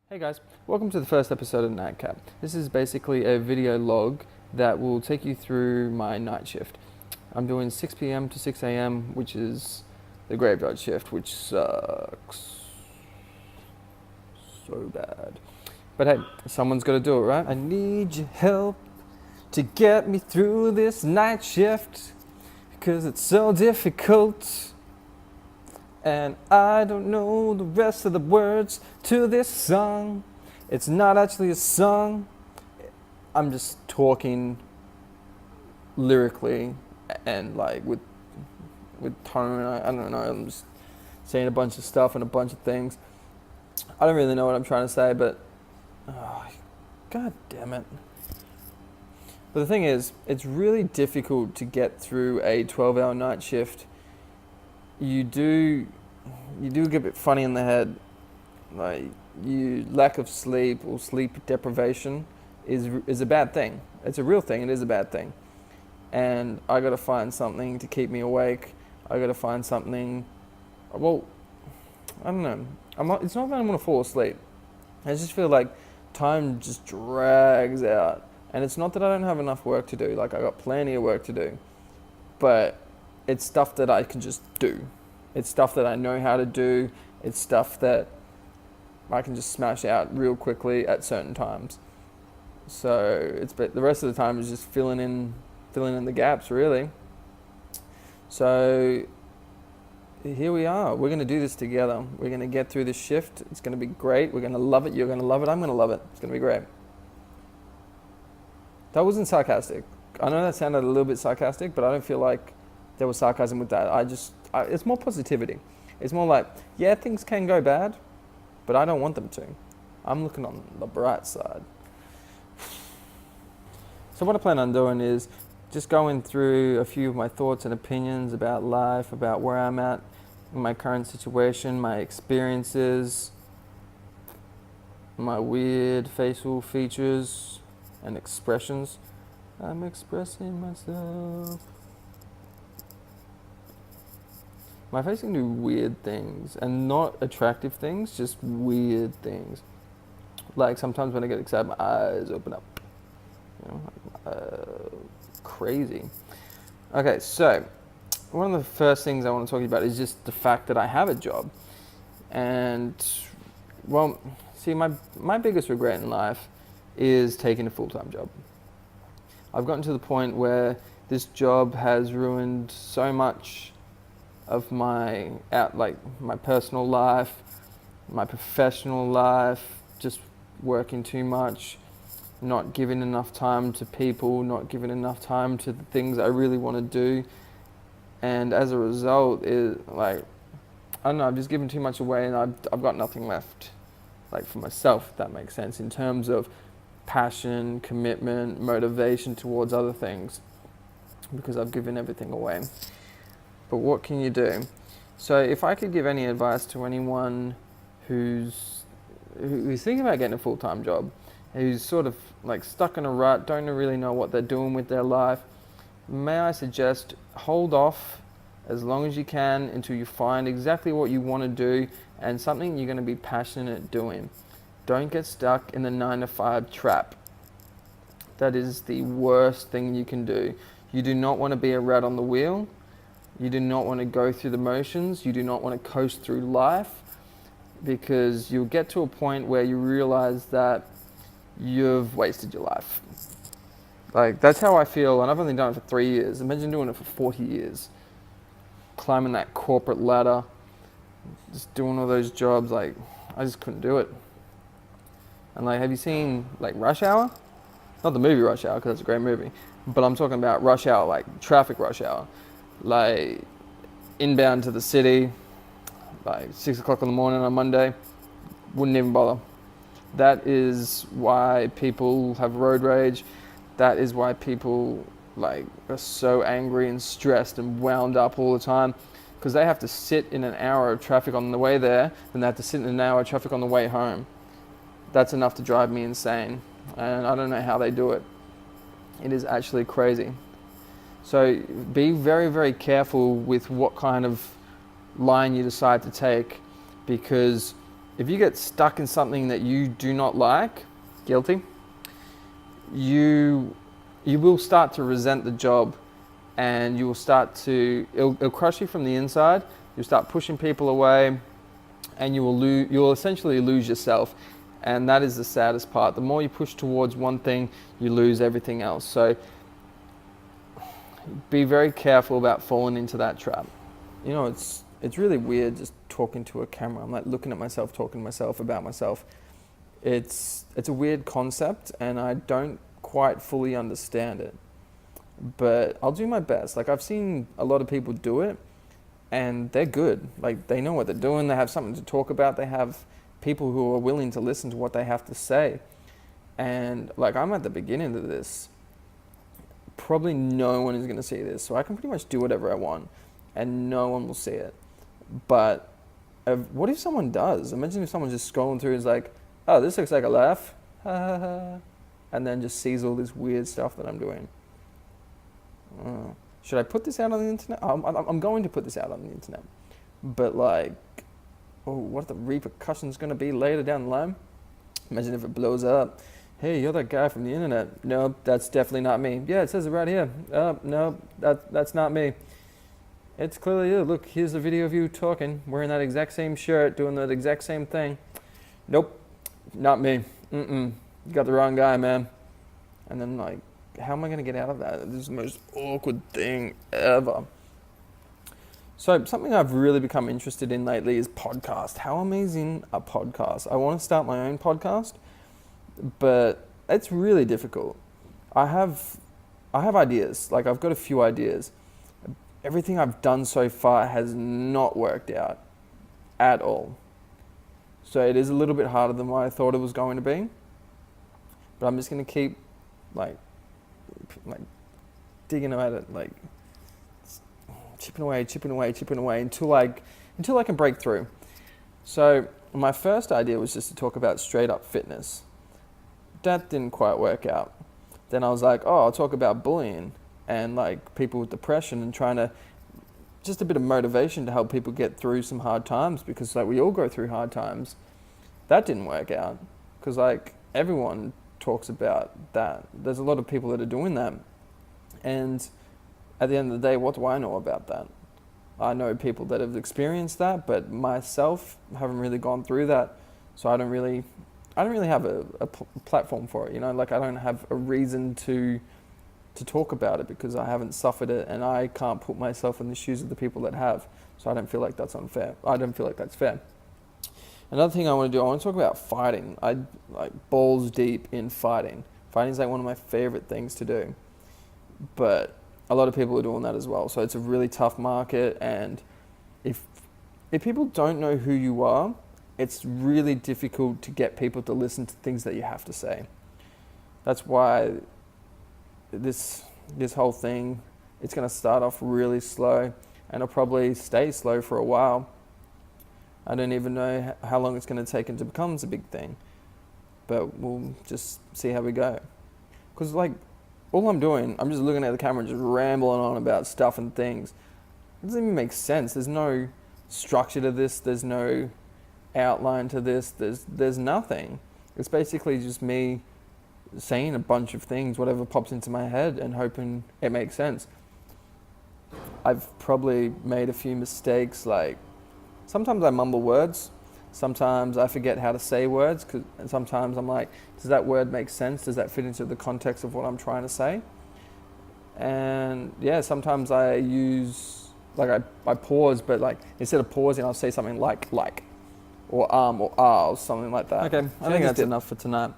Hey guys, welcome to the first episode of Nightcap. This is basically a video log that will take you through my night shift. I'm doing 6 p.m. to 6 a.m., which is the graveyard shift, which sucks so bad. But hey, someone's got to do it, right? I need your help to get me through this night shift because it's so difficult. And I don't know the rest of the words to this song. It's not actually a song. I'm just talking lyrically and like with tone. I don't know. I'm just saying a bunch of stuff and a bunch of things. I don't really know what I'm trying to say, but god damn it. But the thing is, it's really difficult to get through a 12-hour night shift. You do get a bit funny in the head. Like, lack of sleep or sleep deprivation is a bad thing. It's a real thing. It is a bad thing. And I got to find something to keep me awake. I got to find something. Well, I don't know. It's not that I'm gonna fall asleep. I just feel like time just drags out. And it's not that I don't have enough work to do. Like, I got plenty of work to do. But it's stuff that I can just do. It's stuff that I know how to do. It's stuff that I can just smash out real quickly at certain times. So the rest of the time is just filling in the gaps, really. So here we are. We're going to do this together. We're going to get through this shift. It's going to be great. We're going to love it. You're going to love it. I'm going to love it. It's going to be great. That wasn't sarcastic. I know that sounded a little bit sarcastic, but I don't feel like there was sarcasm with that. It's more positivity. It's more like, yeah, things can go bad, but I don't want them to. I'm looking on the bright side. So what I plan on doing is just going through a few of my thoughts and opinions about life, about where I'm at in my current situation, my experiences, my weird facial features and expressions. I'm expressing myself. My face can do weird things, and not attractive things, just weird things. Like sometimes when I get excited, my eyes open up. Crazy. Okay, so one of the first things I want to talk to you about is just the fact that I have a job. And, well, see, my biggest regret in life is taking a full-time job. I've gotten to the point where this job has ruined so much of my personal life, my professional life, just working too much, not giving enough time to people, not giving enough time to the things I really want to do. And as a result, I don't know, I've just given too much away, and I've got nothing left, like, for myself, if that makes sense, in terms of passion, commitment, motivation towards other things, because I've given everything away. But what can you do? So if I could give any advice to anyone who's thinking about getting a full-time job, who's sort of like stuck in a rut, don't really know what they're doing with their life, may I suggest hold off as long as you can until you find exactly what you want to do and something you're going to be passionate at doing. Don't get stuck in the 9-to-5 trap. That is the worst thing you can do. You do not want to be a rat on the wheel. You do not want to go through the motions. You do not want to coast through life, because you'll get to a point where you realize that you've wasted your life. Like, that's how I feel, and I've only done it for 3 years. Imagine doing it for 40 years. Climbing that corporate ladder, just doing all those jobs. Like, I just couldn't do it. And like, have you seen like Rush Hour? Not the movie Rush Hour, because it's a great movie, but I'm talking about rush hour, like traffic rush hour. Like, inbound to the city, like 6 o'clock in the morning on Monday, wouldn't even bother. That is why people have road rage. That is why people like are so angry and stressed and wound up all the time, because they have to sit in an hour of traffic on the way there, and they have to sit in an hour of traffic on the way home. That's enough to drive me insane, and I don't know how they do it. It is actually crazy. So be very, very careful with what kind of line you decide to take, because if you get stuck in something that you do not like, guilty, you will start to resent the job, and you will start to, it'll crush you from the inside. You'll start pushing people away, and you'll essentially lose yourself. And that is the saddest part. The more you push towards one thing, you lose everything else. So be very careful about falling into that trap. You know, it's really weird just talking to a camera. I'm like looking at myself, talking to myself about myself. It's a weird concept, and I don't quite fully understand it. But I'll do my best. Like, I've seen a lot of people do it, and they're good. Like, they know what they're doing. They have something to talk about. They have people who are willing to listen to what they have to say. And like, I'm at the beginning of this. Probably no one is going to see this, so I can pretty much do whatever I want, and no one will see it. But what if someone does? Imagine if someone just scrolling through is like, oh, this looks like a laugh, and then just sees all this weird stuff that I'm doing. Should I put this out on the internet? I'm going to put this out on the internet, but like, what are the repercussions going to be later down the line? Imagine if it blows up. Hey, you're that guy from the internet. No, that's definitely not me. Yeah, it says it right here. No, that's not me. It's clearly you. Look, here's a video of you talking, wearing that exact same shirt, doing that exact same thing. Nope, not me. You got the wrong guy, man. And then like, how am I going to get out of that? This is the most awkward thing ever. So something I've really become interested in lately is podcast. How amazing are podcasts? I want to start my own podcast, but it's really difficult. I have ideas. Like, I've got a few ideas. Everything I've done so far has not worked out at all. So it is a little bit harder than what I thought it was going to be. But I'm just going to keep like digging at it, like chipping away until I can break through. So my first idea was just to talk about straight up fitness. That didn't quite work out. Then I was like, oh, I'll talk about bullying and like people with depression, and trying to, just a bit of motivation to help people get through some hard times, because like we all go through hard times. That didn't work out, because like everyone talks about that. There's a lot of people that are doing that, and at the end of the day, what do I know about that? I know people that have experienced that, but myself haven't really gone through that, so I don't really have a platform for it. You know, like I don't have a reason to talk about it, because I haven't suffered it, and I can't put myself in the shoes of the people that have. So I don't feel like that's unfair. I don't feel like that's fair. Another thing I want to do, I want to talk about fighting. I like balls deep in fighting. Fighting is like one of my favorite things to do, but a lot of people are doing that as well. So it's a really tough market, and if people don't know who you are, it's really difficult to get people to listen to things that you have to say. That's why this whole thing, it's going to start off really slow, and it'll probably stay slow for a while. I don't even know how long it's going to take until it becomes a big thing, but we'll just see how we go. Because like, all I'm doing, I'm just looking at the camera and just rambling on about stuff and things. It doesn't even make sense. There's no structure to this. There's no outline to this. There's nothing. It's basically just me saying a bunch of things, whatever pops into my head, and hoping it makes sense. I've probably made a few mistakes, like sometimes I mumble words, sometimes I forget how to say words, and sometimes I'm like, does that word make sense? Does that fit into the context of what I'm trying to say? And yeah, sometimes I use, like I pause, but like instead of pausing, I'll say something like, or or something like that. Okay, I think that's enough for tonight.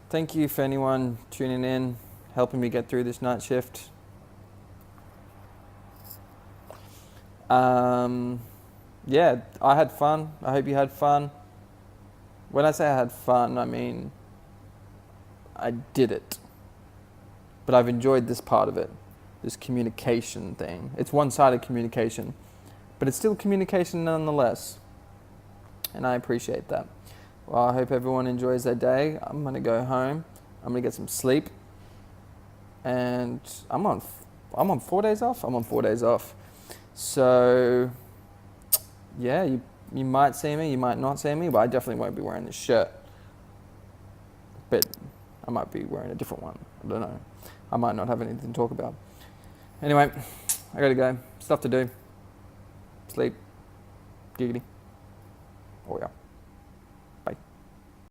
Thank you for anyone tuning in, helping me get through this night shift. Yeah, I had fun. I hope you had fun. When I say I had fun, I mean I did it. But I've enjoyed this part of it, this communication thing. It's one-sided communication, but it's still communication nonetheless. And I appreciate that. Well, I hope everyone enjoys their day. I'm going to go home. I'm going to get some sleep. And I'm on 4 days off? I'm on 4 days off. So, yeah, You might see me, you might not see me, but I definitely won't be wearing this shirt. But I might be wearing a different one. I don't know. I might not have anything to talk about. Anyway, I gotta go. Stuff to do. Sleep. Giggity. Oh yeah.